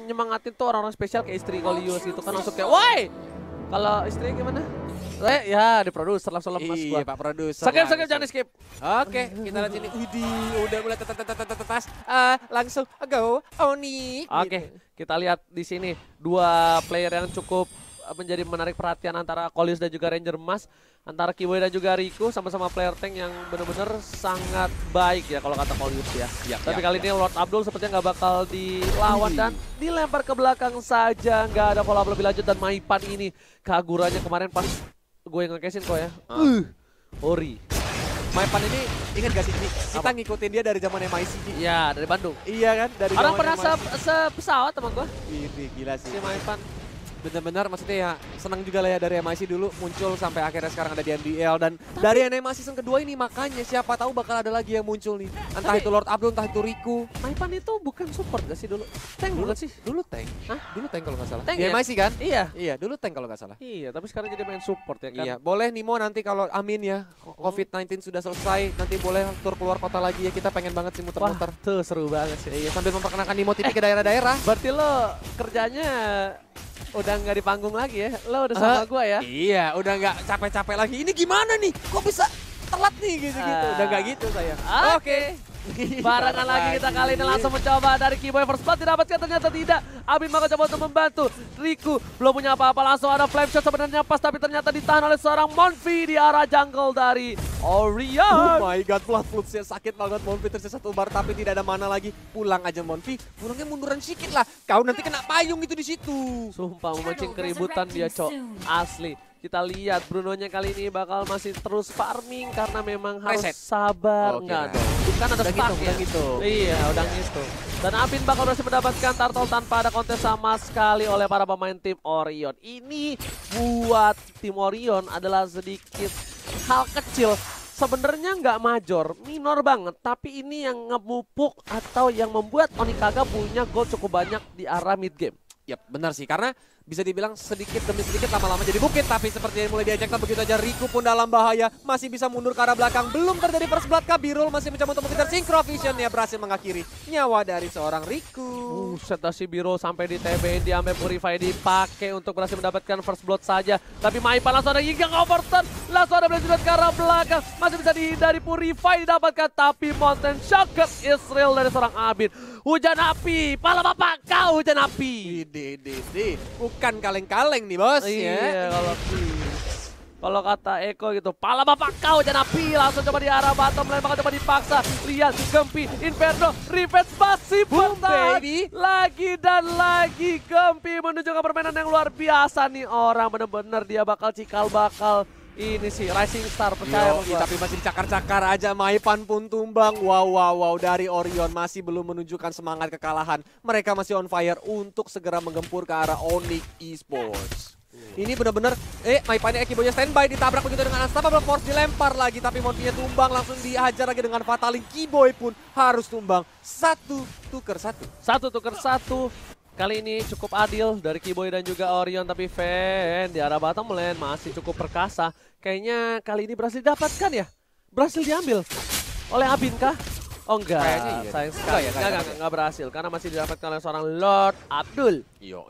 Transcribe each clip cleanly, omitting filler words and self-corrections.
nyemangatin tuh orang-orang spesial kayak istri Golius itu kan langsung kayak, woi! Kalau istrinya gimana? Ya, di produser langsung lemas gua. Iya, Pak Produser. Skip, jangan di skip. Oke, kita lihat sini. Widih, udah mulai tetas. Langsung go Onyx. Oke, kita lihat di sini dua player yang cukup menjadi menarik perhatian antara Golius dan juga Ranger Emas, antara Kiboy dan juga Riku, sama-sama player tank yang benar-benar sangat baik ya kalau kata Golius ya. Tapi kali ini Lord Abdul sepertinya nggak bakal dilawan dan dilempar ke belakang saja, nggak ada follow up lebih lanjut dan Maipan ini keagurannya kemarin pas gue yang nge-cashin kok ya. Ori. Maipan ini ingat gak sih ini? Kita ngikutin dia dari zaman MIC. Iya, dari Bandung. Iya kan? Dari Orang zaman pernah sepesawat sama gue. Widih, gila sih. Si Maipan. Benar-benar maksudnya ya senang juga lah ya dari MIC dulu muncul sampai akhirnya sekarang ada di MDL dan dari NMA season kedua ini makanya siapa tahu bakal ada lagi yang muncul nih. Entah itu Lord Abdul, entah itu Riku. Maipan itu bukan support gak sih dulu? Tank bukan sih? Dulu tank. Hah? Dulu tank kalau nggak salah. Tank Di ya? MIC kan? Iya. Iya, dulu tank kalau nggak salah. Iya, tapi sekarang jadi main support ya kan? Iya, boleh Nimo nanti kalau amin ya COVID-19 sudah selesai nanti boleh tur keluar kota lagi ya, kita pengen banget sih muter-muter. Wah, tuh seru banget sih. Iya, sambil memperkenalkan Nimo TV ke daerah-daerah. Berarti lo kerjanya udah nggak di panggung lagi ya? Lo udah sama gua ya? Iya, udah nggak capek-capek lagi. Ini gimana nih? Kok bisa telat nih gitu-gitu? Udah nggak gitu saya. Oke. Barengan lagi kita kali ini langsung mencoba dari Kiboy first blood, didapatkan ternyata tidak. Abin maka coba untuk membantu. Riku belum punya apa-apa, langsung ada flame shot sebenarnya pas tapi ternyata ditahan oleh seorang Monfi di arah jungle dari Orion. Oh my god, blood fluxnya sakit banget. Monfi tersisa satu bar tapi tidak ada mana lagi. Pulang aja Monfi, pulangnya munduran sedikit lah. Kau nanti kena payung itu di situ. Sumpah memancing keributan dia, Cok. Asli. Kita lihat Brunonya kali ini bakal masih terus farming karena memang harus sabar. Enggak dong. Kan ada stack ya. Iya, udah gitu. Dan Abin bakal berhasil mendapatkan turtle tanpa ada kontes sama sekali oleh para pemain tim Orion. Ini buat tim Orion adalah sedikit hal kecil. Sebenarnya nggak major, minor banget. Tapi ini yang ngemupuk atau yang membuat Onikaga punya gol cukup banyak di arah mid game. Yap, benar sih. Karena bisa dibilang sedikit demi sedikit lama-lama jadi bukit. Tapi sepertinya mulai diajakkan begitu aja. Riku pun dalam bahaya. Masih bisa mundur ke arah belakang. Belum terjadi first blood kah? Birul masih mencoba untuk mengejar Synchro Vision. Ya berhasil mengakhiri nyawa dari seorang Riku. Setasi Birul sampai di TB. Diambil Purify dipakai untuk berhasil mendapatkan first blood saja. Tapi Maipan langsung ada yang overturn. Langsung ada berhasil ke arah belakang. Masih bisa dihindari Purify didapatkan. Tapi Mountain Shocker Israel dari seorang Abin. Hujan api, pala bapak kau hujan api. Bukan kaleng-kaleng nih bos. Iya, kalau kata Eko gitu, pala bapak kau hujan api. Langsung coba di arah bottom lane, bakal coba dipaksa. Lihat, Gempi, Inferno, Revenge masih bertahan. Lagi dan lagi Gempi menunjukkan permainan yang luar biasa nih orang. Bener-bener dia bakal cikal bakal. Ini sih Rising Star, percaya sama gua. Tapi masih dicakar-cakar aja, Maipan pun tumbang. Wow, dari Orion masih belum menunjukkan semangat kekalahan. Mereka masih on fire untuk segera menggempur ke arah Onyx Esports. Ini benar-benar, Maipannya Kiboynya standby, ditabrak begitu dengan Unstoppable Force, dilempar lagi. Tapi Monfinya tumbang, langsung dihajar lagi dengan Fataling. Kiboy pun harus tumbang. Satu tuker satu. Kali ini cukup adil dari Kiboy dan juga Orion, tapi Fen di arah bottom lane masih cukup perkasa. Kayaknya kali ini berhasil didapatkan ya? Berhasil diambil oleh Abin kah? Oh enggak, sayang sekali. Enggak berhasil karena masih didapatkan oleh seorang Lord Abdul. Iyo.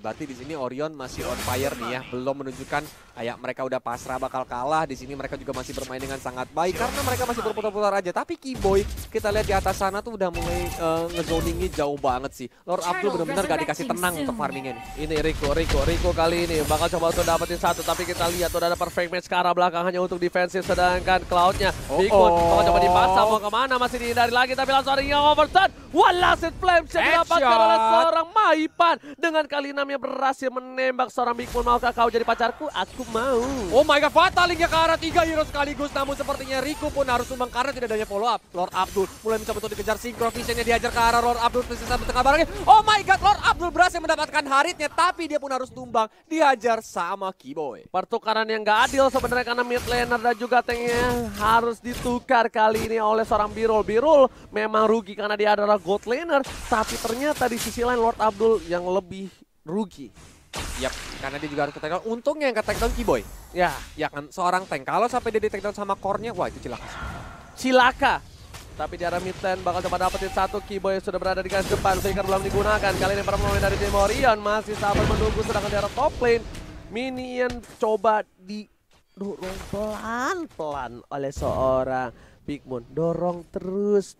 Berarti di sini Orion masih on fire nih ya, belum menunjukkan kayak mereka udah pasrah bakal kalah. Di sini mereka juga masih bermain dengan sangat baik karena mereka masih berputar-putar aja. Tapi Kiboy kita lihat di atas sana tuh udah mulai ngezoningnya jauh banget sih. Lord Abdul benar-benar gak dikasih tenang untuk farmingnya nih. Ini Rico kali ini bakal coba untuk dapetin satu, tapi kita lihat udah ada perfect match ke arah belakang hanya untuk defensif, sedangkan Cloud-nya Bigfoot bakal coba dipaksa mau kemana, masih dihindari lagi, tapi langsung ada yang overturn. One last flame shot didapatkan oleh seorang Maipan. Dengan kali enamnya berhasil menembak seorang Bigfoot. Maukah kau jadi pacarku? Aku mau. Oh my god, Fatalingnya ke arah 3 hero sekaligus. Namun sepertinya Riku pun harus tumbang karena tidak adanya follow up. Lord Abdul mulai mencoba untuk dikejar Synchro Visionnya, diajar ke arah Lord Abdul tersisa di tengah barangnya. Oh my god, Lord Abdul berhasil mendapatkan haritnya, tapi dia pun harus tumbang, dihajar sama Kiboy. Pertukaran yang gak adil sebenarnya karena mid laner dan juga tanknya harus ditukar kali ini oleh seorang Birul. Birul memang rugi karena dia adalah gold laner, tapi ternyata di sisi lain Lord Abdul yang lebih rugi. Yap, karena dia juga harus ke-take down. Untungnya yang ke-take down Kiboy. Ya kan, seorang tank. Kalau sampai dia di-take down sama core-nya, wah itu cilaka. Cilaka. Tapi di arah mid lane bakal coba dapetin satu. Keyboy sudah berada di garis depan. Flicker belum digunakan. Kali ini para pemain dari tim Orion masih sabar menunggu. Sedangkan di arah top lane, Minion coba didorong pelan-pelan oleh seorang Bigmoon. Dorong terus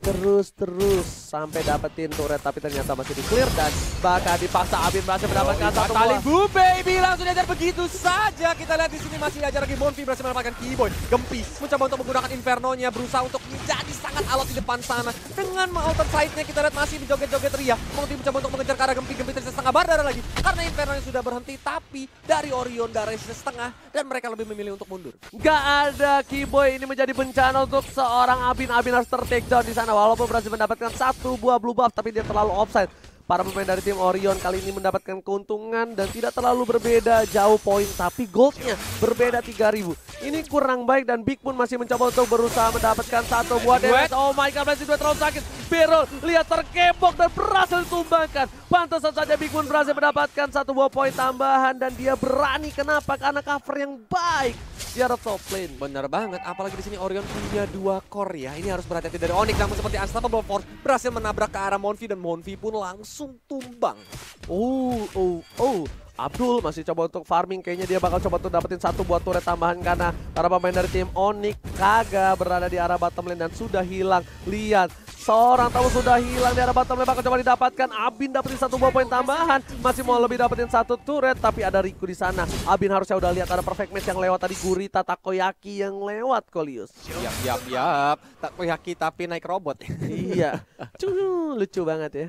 sampai dapetin turret, tapi ternyata masih di clear dan bakal dipaksa. Abin berhasil mendapatkan satu bola. Bu baby langsung diajar begitu saja. Kita lihat di sini masih diajar lagi. Monfi berhasil mendapatkan Keyboy. Gempi mencoba untuk menggunakan Inferno-nya, berusaha untuk menjadi sangat alot di depan sana. Dengan alter side-nya kita lihat masih menjoget-joget ria. Monfi mencoba untuk mengejar ke arah Gempi. Gempi tersisa setengah bar darah lagi karena Inferno-nya sudah berhenti, tapi dari Orion darahnya sisa setengah dan mereka lebih memilih untuk mundur. Gak ada Keyboy, ini menjadi bencana untuk seorang Abin. Abin harus ter-takedown di sana walaupun berhasil mendapatkan satu buah blue buff, tapi dia terlalu offside. Para pemain dari tim Orion kali ini mendapatkan keuntungan dan tidak terlalu berbeda jauh poin, tapi goldnya berbeda 3.000. Ini kurang baik dan Bigmoon masih mencoba untuk berusaha mendapatkan satu buah damage. Oh my god, masih dua terlalu sakit. Beryl lihat terkebok dan berhasil ditumbangkan. Pantesan saja Bigmoon berhasil mendapatkan satu buah poin tambahan dan dia berani. Kenapa? Karena cover yang baik di arah top lane. Bener banget, apalagi di sini Orion punya 2 core ya. Ini harus berhati-hati dari Onyx, namun seperti Unstoppable Force berhasil menabrak ke arah Monfi dan Monfi pun langsung tumbang. Abdul masih coba untuk farming, kayaknya dia bakal coba untuk dapetin satu buat turret tambahan karena para pemain dari tim Onyx kagak berada di arah bottom lane dan sudah hilang. Lihat, seorang tamu sudah hilang di arah bottom lane, bakal coba didapatkan. Abin dapetin satu buah poin tambahan, masih mau lebih dapetin satu turret, tapi ada Riku di sana. Abin harusnya udah lihat ada perfect match yang lewat tadi, Gurita Takoyaki yang lewat, Kolius. Yap. Takoyaki tapi naik robot. Iya, lucu banget ya.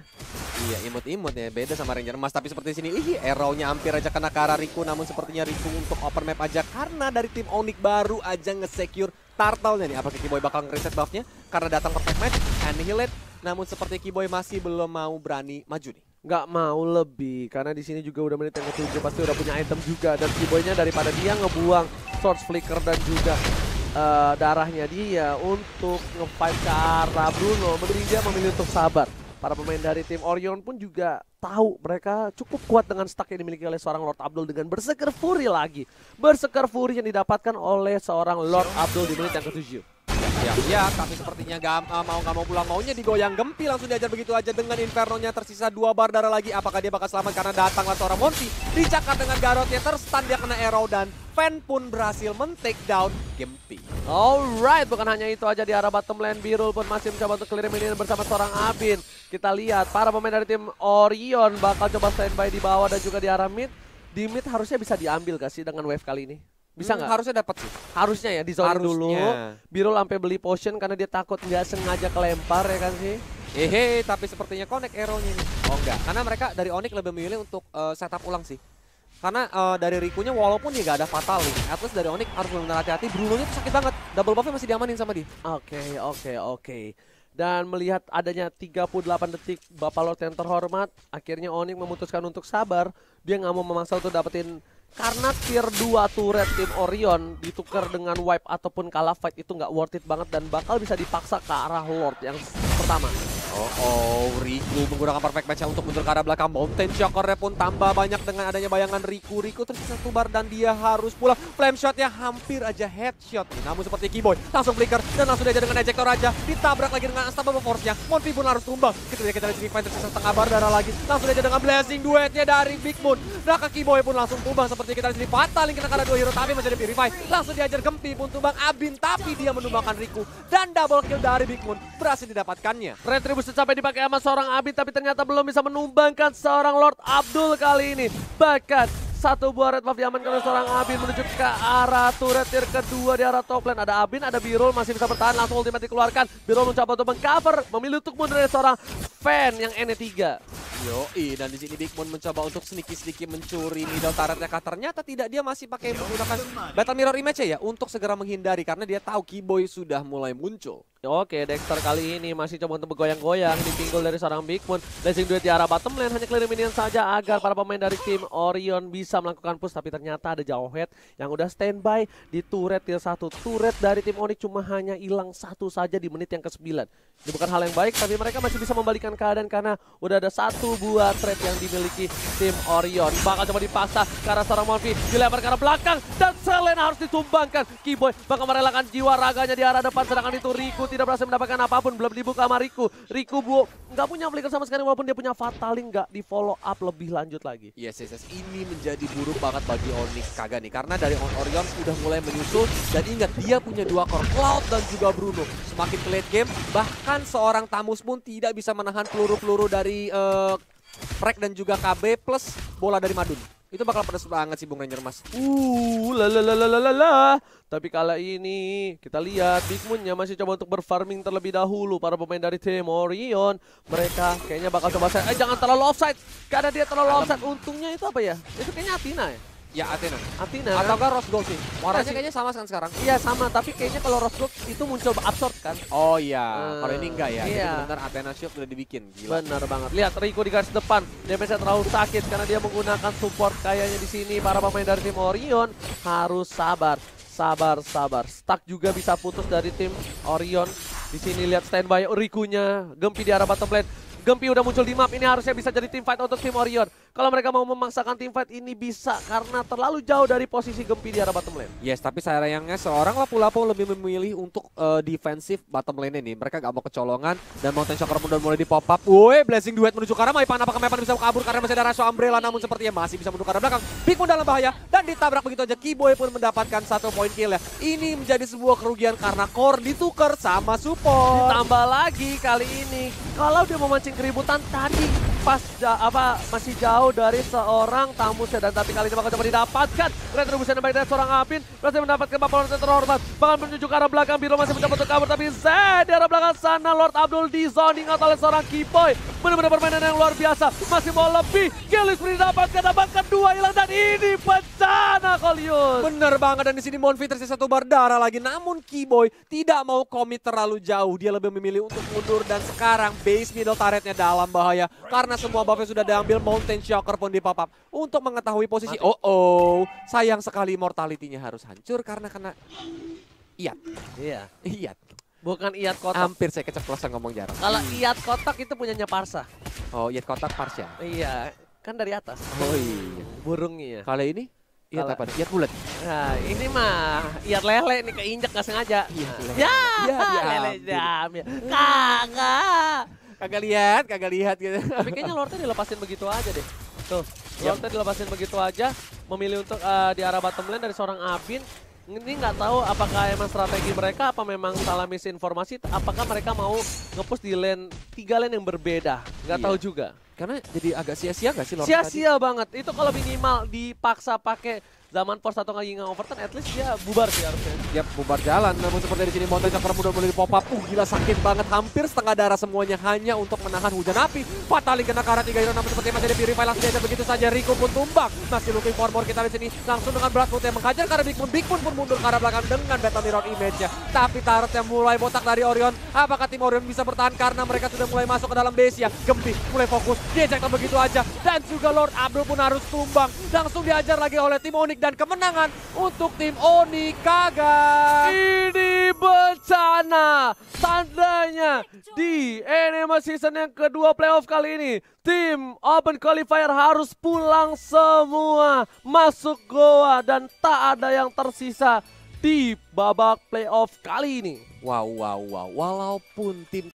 Iya, imut-imut ya, beda sama Ranger Emas. Tapi seperti sini, arrow-nya hampir aja kena ke arah Riku. Namun sepertinya Riku untuk open map aja karena dari tim Onyx baru aja nge-secure turtle-nya nih. Apakah Keyboy bakal nge-reset buff-nya karena datang perfect match, annihilate. Namun seperti Keyboy masih belum mau berani maju nih. Nggak mau lebih, karena di sini juga udah menit yang ke-7, pasti udah punya item juga. Dan Keyboy-nya daripada dia ngebuang Source Flicker dan juga darahnya dia untuk nge-fight ke arah Bruno, mending dia memilih untuk sabar. Para pemain dari tim Orion pun juga tahu mereka cukup kuat dengan stack yang dimiliki oleh seorang Lord Abdul dengan Berserker Fury lagi. Berserker Fury yang didapatkan oleh seorang Lord Abdul di menit yang ke-7. Ya, tapi sepertinya nggak mau pulang, maunya digoyang. Gempi langsung diajar begitu aja dengan Inferno-nya, tersisa 2 bar darah lagi. Apakah dia bakal selamat karena datanglah seorang Monty dicakar dengan Garotnya, terstun, dia kena arrow dan Fan pun berhasil men-take down Gempi. Alright, bukan hanya itu aja di arah bottom lane, Birul pun masih mencoba untuk clear minion bersama seorang Abin. Kita lihat para pemain dari tim Orion bakal coba standby di bawah dan juga di arah mid. Di mid harusnya bisa diambil gak sih dengan wave kali ini? Bisa nggak? Harusnya dapat sih. Harusnya ya, di zone dulu. Birul sampai beli potion karena dia takut nggak sengaja kelempar ya kan sih. Tapi sepertinya connect arrow-nya nih. Oh enggak, karena mereka dari Onyx lebih memilih untuk setup ulang sih. Karena dari Rikunya walaupun dia gak ada fatal nih, at least dari Onyx harus benar-benar hati-hati. Bruno-nya tuh sakit banget, double buff-nya masih diamanin sama dia. Oke. Dan melihat adanya 38 detik Bapak Lord yang terhormat, akhirnya Onyx memutuskan untuk sabar. Dia nggak mau memaksa untuk dapetin, karena tier 2 turret tim Orion ditukar dengan wipe ataupun kalah fight itu nggak worth it banget dan bakal bisa dipaksa ke arah Lord yang pertama. Riku menggunakan perfect match untuk mundur ke arah belakang. Mountain Shocker-nya pun tambah banyak dengan adanya bayangan Riku. Riku tersisa 1 bar dan dia harus pulang. Flame shot-nya hampir aja headshot nih. Namun seperti Keyboy langsung flicker dan langsung diajar dengan ejector aja. Ditabrak lagi dengan Unstoppable Force-nya. Monty pun harus tumbang. Kita lihat di Revive tersisa setengah bar darah lagi. Langsung diajar dengan Blessing duetnya dari Bigmoon. Raka Keyboy pun langsung tumbang seperti kita di sini. Fatal yang kena karena 2 hero tapi masih ada Revive. Langsung diajar Gempi pun tumbang. Abin tapi dia menumbangkan Riku. Dan double kill dari Bigmoon berhasil didapatkannya. Retribution sampai dipakai sama seorang Abin tapi ternyata belum bisa menumbangkan seorang Lord Abdul kali ini. Bahkan satu buah red buff diamankan oleh seorang Abin menuju ke arah turret tier kedua di arah top lane. Ada Abin, ada Birul masih bisa bertahan, langsung ultimate dikeluarkan. Birul mencoba untuk mengcover, memilih untuk mundur dari seorang Fan yang NE3. Dan di sini Bigmoon mencoba untuk sneaky mencuri middle turretnya. Ternyata tidak, dia masih pakai menggunakan Battle Mirror Image ya untuk segera menghindari karena dia tahu Keyboy sudah mulai muncul. Oke, Dexter kali ini masih coba untuk bergoyang-goyang, dipinggul dari seorang Bigmoon. Blessing duet di arah bottom lane, hanya clear minion saja agar para pemain dari tim Orion bisa melakukan push. Tapi ternyata ada Jawhead yang udah standby di turret tier 1. Turret dari tim Onyx cuma hanya hilang 1 saja di menit yang ke-9. Ini bukan hal yang baik, tapi mereka masih bisa membalikkan keadaan karena udah ada 1 buah trap yang dimiliki tim Orion. Bakal coba dipaksa ke arah seorang Monfi, dilempar ke arah belakang dan Selena harus ditumbangkan. Keyboy bakal merelakan jiwa raganya di arah depan, sedangkan itu Riku tidak berhasil mendapatkan apapun, belum dibuka sama Riku. Riku nggak punya flicker sama sekali walaupun dia punya Fataling, nggak di follow up lebih lanjut lagi. Yes. Ini menjadi buruk banget bagi Onyx Kaga nih. Karena dari Orion udah mulai menyusul. Dan ingat, dia punya 2 core, Cloud dan juga Bruno. Semakin ke late game, bahkan seorang Tamus pun tidak bisa menahan peluru-peluru dari Frag dan juga KB plus bola dari Madun. Itu bakal pedes banget sih Bung Ranger Mas. Tapi kali ini kita lihat Big Moon-nya masih coba untuk berfarming terlebih dahulu. Para pemain dari tim Orion, mereka kayaknya bakal coba jangan terlalu offside. Karena dia terlalu offside. Untungnya itu apa ya? Itu kayaknya Athena ya? Ya Athena. Atau kan Rose Gold sih. Warnanya kayaknya sama kan sekarang. Iya sama, tapi kayaknya kalau Rose Gold itu muncul absorb kan. Oh iya, kalau ini enggak ya. Iya. Jadi benar Athena Shield udah dibikin. Gila. Benar banget. Lihat Rico di garis depan. Damage-nya terlalu sakit karena dia menggunakan support kayaknya di sini. Para pemain dari tim Orion harus sabar. Stuck juga bisa putus dari tim Orion. Di sini lihat standby Riku-nya. Gempi di arah bottom lane. Gempi udah muncul di map, ini harusnya bisa jadi team fight untuk tim Orion. Kalau mereka mau memaksakan team fight ini bisa karena terlalu jauh dari posisi Gempi di arah bottom lane. Yes, tapi sayangnya seorang Lapu-Lapu lebih memilih untuk defensif bottom lane ini. Mereka gak mau kecolongan dan Mountain Shocker pun udah mulai di pop up. Woi, Blessing duet menuju ke arah Maipan. Apakah Maipan bisa kabur karena masih ada Rasho Umbrella, namun sepertinya masih bisa menuju ke arah belakang. Big Moon dalam bahaya dan ditabrak begitu aja. Kiboy pun mendapatkan 1 poin kill ya. Ini menjadi sebuah kerugian karena core ditukar sama support. Ditambah lagi kali ini kalau dia memancing keributan tadi pas masih jauh dari seorang Tamus ya, dan tapi kali ini bakal coba didapatkan retribusi yang baik dari seorang Apin, berhasil mendapatkan Bapak yang terhormat, bahkan menuju ke arah belakang. Biro masih mencoba untuk kabur, tapi Z di arah belakang sana Lord Abdul di zoning oleh seorang Kiboy. Benar-benar permainan yang luar biasa, masih mau lebih. Gillis didapatkan 2 hilang dan ini bencana Kolius. Bener banget, dan di sini Monfi tersisa 1 bar darah lagi, namun Kiboy tidak mau komit terlalu jauh. Dia lebih memilih untuk mundur dan sekarang base middle turretnya dalam bahaya karena semua buffnya sudah diambil. Mountain Shocker pun di pop up untuk mengetahui posisi. Sayang sekali mortality-nya harus hancur karena kena Iyat. Iya. Iyat. Bukan Iyat kotak. Hampir saya keceplosan ngomong jarang. Kalau Iyat kotak itu punyanya Parsa. Oh, Iyat kotak Parsa. Iya, kan dari atas. Oh iya. Burungnya. Kalau ini Iyat apa? Iyat bulat. Nah, ini mah Iyat lele nih, keinjek nggak sengaja. Ya, lele jam ya. Kagak lihat gitu. Tapi kayaknya Lordnya dilepasin begitu aja deh. Tuh, Lordnya dilepasin begitu aja, memilih untuk di arah bottom lane dari seorang Abin. Ini nggak tahu apakah emang strategi mereka, apa memang salah misinformasi, apakah mereka mau nge-push di lane 3 lane yang berbeda. Nggak tahu juga. Karena jadi agak sia-sia nggak sih Lord? Sia-sia banget. Itu kalau minimal dipaksa pakai zaman force atau nggak Yinga overturn, at least dia bubar sih harusnya. Yap, bubar jalan. Namun seperti di sini Mountain Shocker mudah mulai di pop up. Gila sakit banget, hampir setengah darah semuanya hanya untuk menahan hujan api. Fataling kena ke arah 3 hero, namun seperti masih ada Purify langsung aja begitu saja. Rico pun tumbang. Masih looking for more, kita di sini langsung dengan Bloodfoot yang menghajar karena Big Moon pun mundur ke arah belakang dengan Battle Mirror Image-nya. Tapi turretnya mulai botak dari Orion. Apakah tim Orion bisa bertahan karena mereka sudah mulai masuk ke dalam base ya? Gempi mulai fokus, diejek begitu aja. Dan juga Lord Abdul pun harus tumbang. Langsung diajar lagi oleh tim Onyx dan kemenangan untuk tim Onyx Kaga. Ini bencana. Tandanya di Anima Season yang kedua playoff kali ini, tim Open Qualifier harus pulang semua, masuk goa dan tak ada yang tersisa di babak playoff kali ini. Wow. Walaupun tim